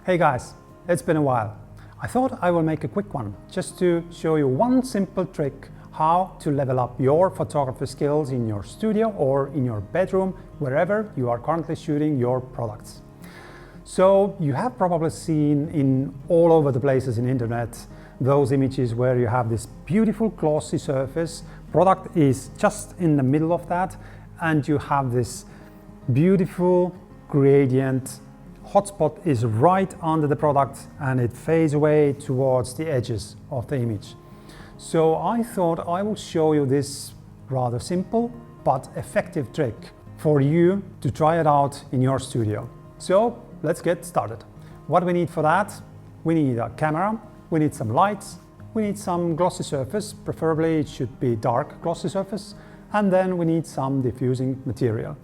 Hey guys, it's been a while. I thought I will make a quick one just to show you one simple trick how to level up your photography skills in your studio or in your bedroom, wherever you are currently shooting your products. So you have probably seen in all over the places in internet those images where you have this beautiful glossy surface, product is just in the middle of that, and you have this beautiful gradient. Hotspot is right under the product and it fades away towards the edges of the image. So I thought I will show you this rather simple but effective trick for you to try it out in your studio. So let's get started. What we need for that? We need a camera, we need some lights, we need some glossy surface, preferably it should be dark glossy surface, and then we need some diffusing material.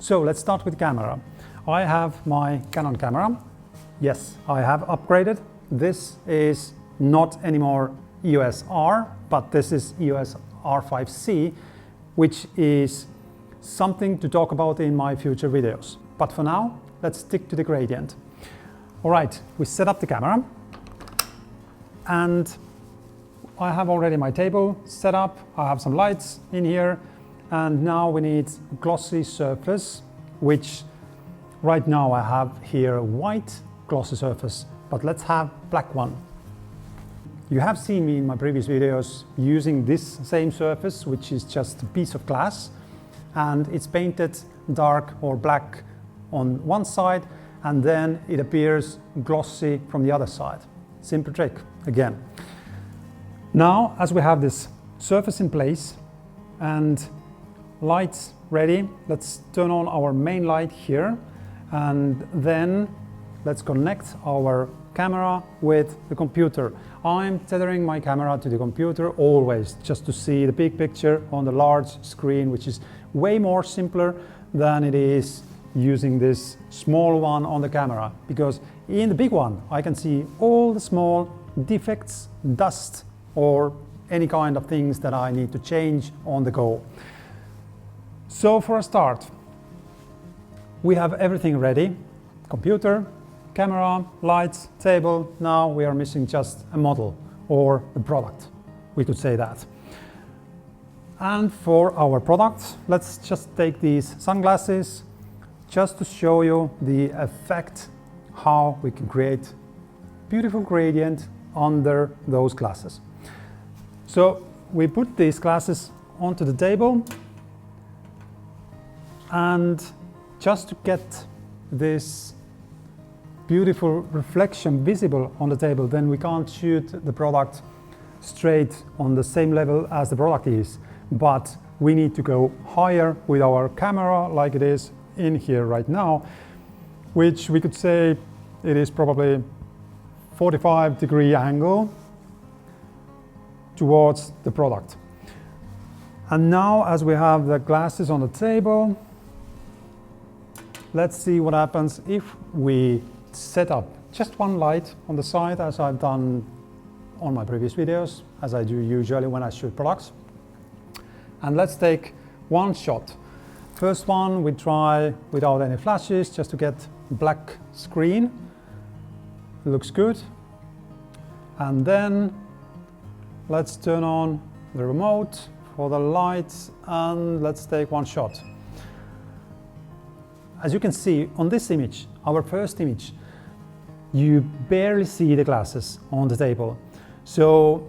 So let's start with camera. I have my Canon camera. Yes, I have upgraded. This is not anymore EOS R, but this is EOS R5C, which is something to talk about in my future videos. But for now, let's stick to the gradient. All right, we set up the camera and I have already my table set up. I have some lights in here and now we need a glossy surface, which right now I have here a white glossy surface, but let's have black one. You have seen me in my previous videos using this same surface, which is just a piece of glass, and it's painted dark or black on one side, and then it appears glossy from the other side. Simple trick, again. Now, as we have this surface in place and lights ready, let's turn on our main light here. And then let's connect our camera with the computer. I'm tethering my camera to the computer always just to see the big picture on the large screen, which is way more simpler than it is using this small one on the camera, because in the big one I can see all the small defects, dust, or any kind of things that I need to change on the go. So for a start, we have everything ready, computer, camera, lights, table. Now we are missing just a model or a product, we could say that. And for our product, let's just take these sunglasses just to show you the effect, how we can create beautiful gradient under those glasses. So we put these glasses onto the table, and just to get this beautiful reflection visible on the table, then we can't shoot the product straight on the same level as the product is, but we need to go higher with our camera like it is in here right now, which we could say it is probably 45-degree angle towards the product. And now, as we have the glasses on the table, let's see what happens if we set up just one light on the side, as I've done on my previous videos, as I do usually when I shoot products. And let's take one shot. First one we try without any flashes, just to get black screen. It looks good. And then let's turn on the remote for the lights and let's take one shot. As you can see on this image, our first image, you barely see the glasses on the table. So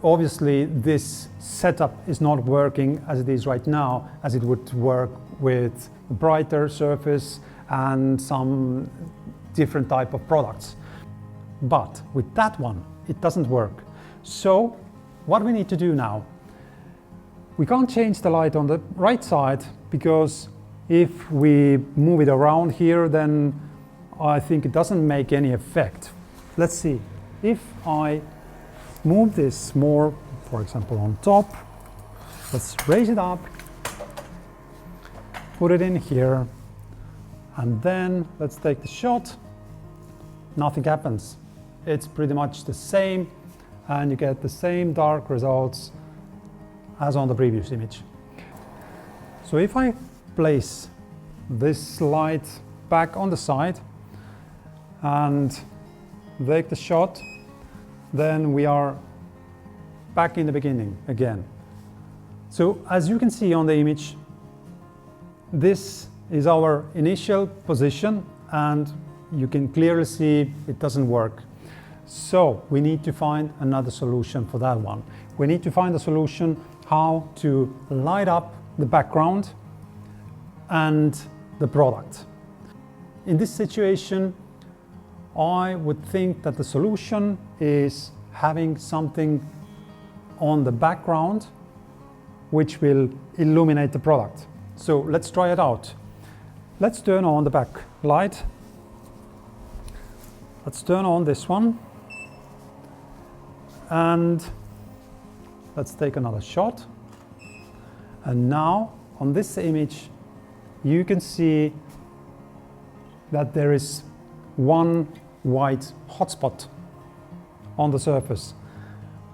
obviously this setup is not working as it is right now, as it would work with a brighter surface and some different type of products. But with that one, it doesn't work. So what we need to do now, we can't change the light on the right side, because if we move it around here, then I think it doesn't make any effect. Let's see. If I move this more, for example, on top, let's raise it up, put it in here, and then let's take the shot. Nothing happens. It's pretty much the same, and you get the same dark results as on the previous image. So if I place this light back on the side, and take the shot, then we are back in the beginning again. So as you can see on the image, this is our initial position, and you can clearly see it doesn't work. So we need to find another solution for that one. We need to find a solution how to light up the background and the product. In this situation, I would think that the solution is having something on the background which will illuminate the product. So let's try it out. Let's turn on the backlight. Let's turn on this one. And let's take another shot. And now on this image, you can see that there is one white hotspot on the surface,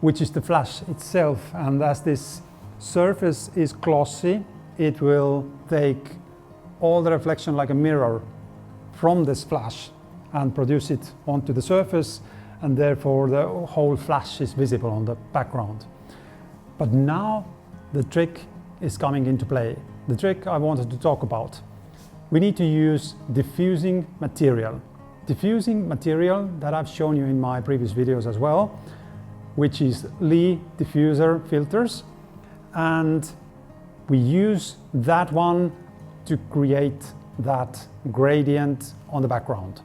which is the flash itself. And as this surface is glossy, it will take all the reflection like a mirror from this flash and produce it onto the surface, and therefore the whole flash is visible on the background. But now the trick is coming into play. The trick I wanted to talk about. We need to use diffusing material. Diffusing material that I've shown you in my previous videos as well, which is Lee diffuser filters. And we use that one to create that gradient on the background.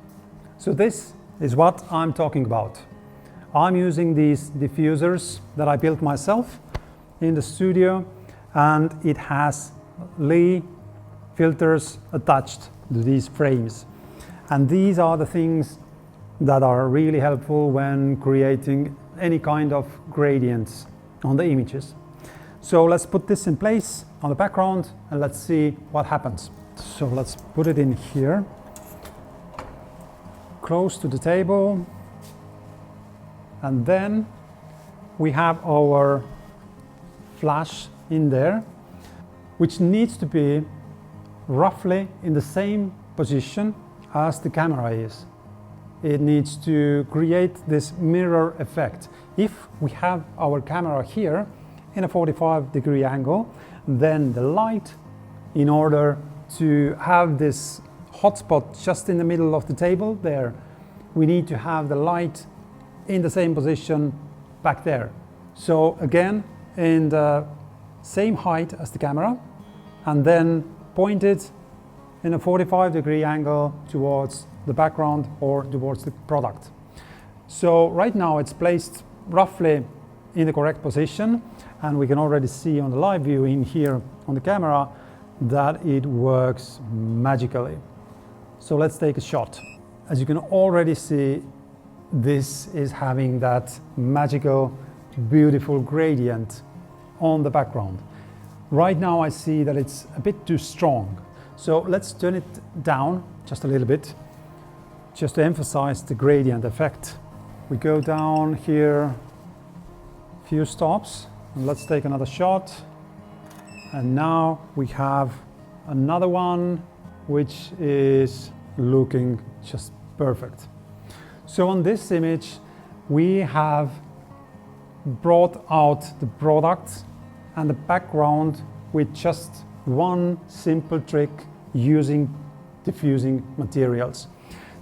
So this is what I'm talking about. I'm using these diffusers that I built myself in the studio, and it has Lee filters attached to these frames. And these are the things that are really helpful when creating any kind of gradients on the images. So let's put this in place on the background and let's see what happens. So let's put it in here, close to the table, and then we have our flash in there, which needs to be roughly in the same position as the camera is. It needs to create this mirror effect. If we have our camera here in a 45-degree angle, then the light, in order to have this hotspot just in the middle of the table there, we need to have the light in the same position back there. So again, in the same height as the camera, and then point it in a 45-degree angle towards the background or towards the product. So right now it's placed roughly in the correct position, and we can already see on the live view in here on the camera that it works magically. So let's take a shot. As you can already see, this is having that magical, beautiful gradient on the background. Right now I see that it's a bit too strong. So let's turn it down just a little bit, just to emphasize the gradient effect. We go down here a few stops, and let's take another shot. And now we have another one which is looking just perfect. So on this image we have brought out the product and the background with just one simple trick using diffusing materials.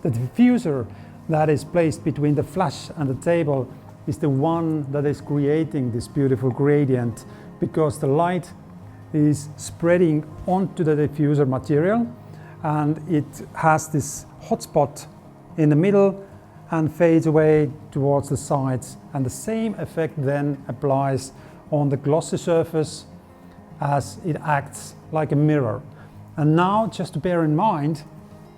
The diffuser that is placed between the flash and the table is the one that is creating this beautiful gradient, because the light is spreading onto the diffuser material and it has this hotspot in the middle and fades away towards the sides, and the same effect then applies on the glossy surface as it acts like a mirror. And now, just to bear in mind,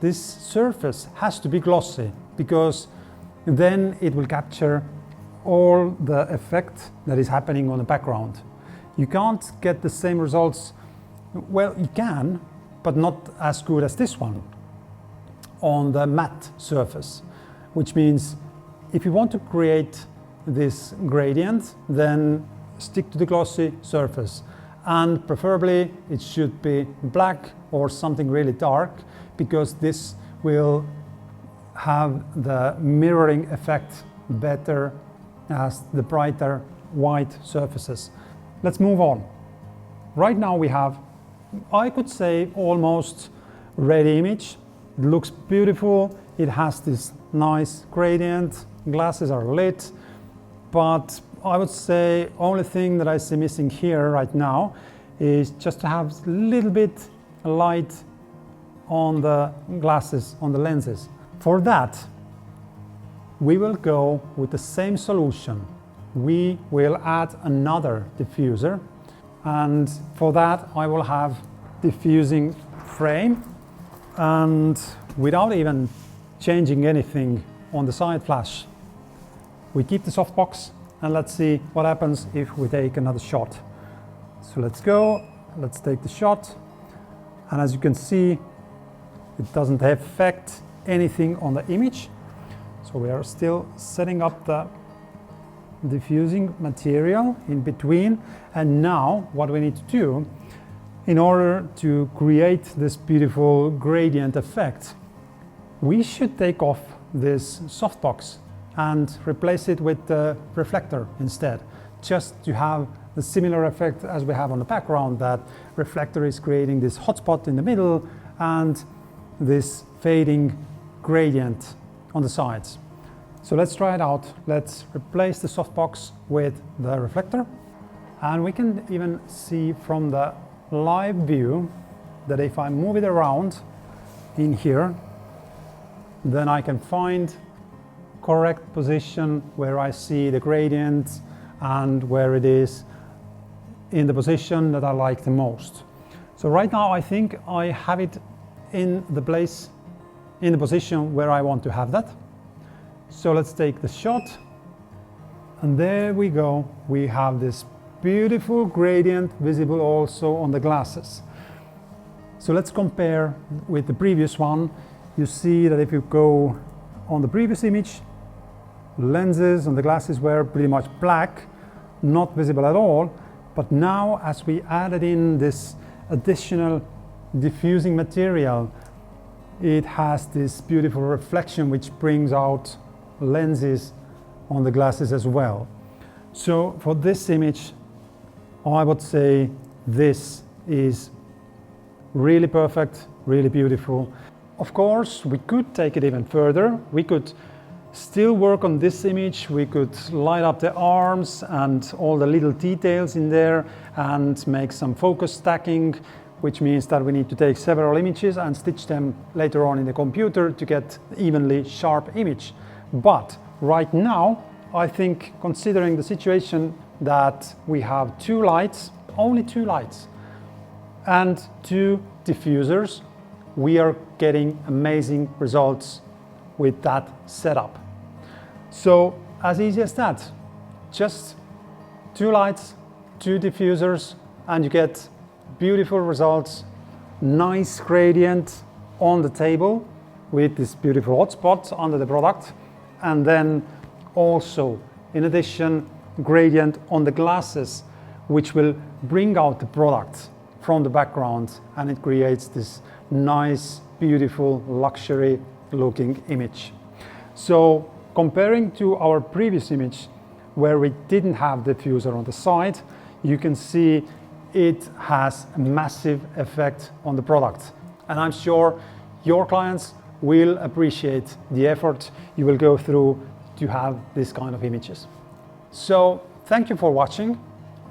this surface has to be glossy, because then it will capture all the effect that is happening on the background. You can't get the same results, well, you can, but not as good as this one on the matte surface, which means if you want to create this gradient, then stick to the glossy surface, and preferably it should be black or something really dark, because this will have the mirroring effect better as the brighter white surfaces. Let's move on. Right now we have, I could say, almost ready image. It looks beautiful. It has this nice gradient. Glasses are lit, but I would say only thing that I see missing here right now is just to have a little bit light on the glasses, on the lenses. For that, we will go with the same solution. We will add another diffuser, and for that I will have diffusing frame, and without even changing anything on the side flash, we keep the softbox, and let's see what happens if we take another shot. So let's go, let's take the shot, and as you can see, it doesn't affect anything on the image. So we are still setting up the diffusing material in between, and now what we need to do in order to create this beautiful gradient effect, we should take off this softbox and replace it with the reflector instead, just to have the similar effect as we have on the background, that reflector is creating this hotspot in the middle and this fading gradient on the sides. So let's try it out. Let's replace the softbox with the reflector, and we can even see from the live view that if I move it around in here, then I can find correct position where I see the gradient and where it is in the position that I like the most. So right now I think I have it in the place, in the position where I want to have that. So let's take the shot, and there we go. We have this beautiful gradient visible also on the glasses. So let's compare with the previous one. You see that if you go on the previous image, lenses on the glasses were pretty much black, not visible at all. But now, as we added in this additional diffusing material, it has this beautiful reflection which brings out lenses on the glasses as well. So for this image, I would say this is really perfect, really beautiful. Of course, we could take it even further. We could still work on this image. We could light up the arms and all the little details in there and make some focus stacking, which means that we need to take several images and stitch them later on in the computer to get evenly sharp image. But right now, I think, considering the situation that we have two lights, only two lights, and two diffusers, we are getting amazing results with that setup. So as easy as that, just two lights, two diffusers, and you get beautiful results, nice gradient on the table with this beautiful hotspot under the product, and then also, in addition, gradient on the glasses, which will bring out the product from the background, and it creates this nice, beautiful, luxury looking image. So comparing to our previous image where we didn't have the diffuser on the side, you can see it has a massive effect on the product. And I'm sure your clients will appreciate the effort you will go through to have this kind of images. So thank you for watching.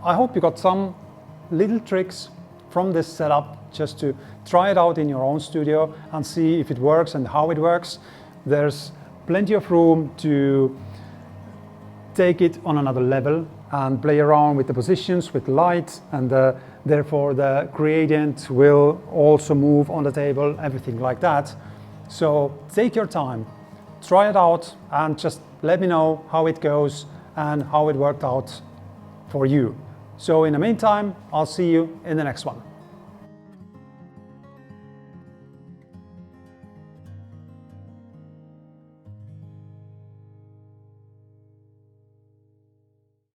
I hope you got some little tricks from this setup just to try it out in your own studio and see if it works and how it works. There's plenty of room to take it on another level and play around with the positions, with light, and therefore the gradient will also move on the table, everything like that. So take your time, try it out, and just let me know how it goes and how it worked out for you. So in the meantime, I'll see you in the next one.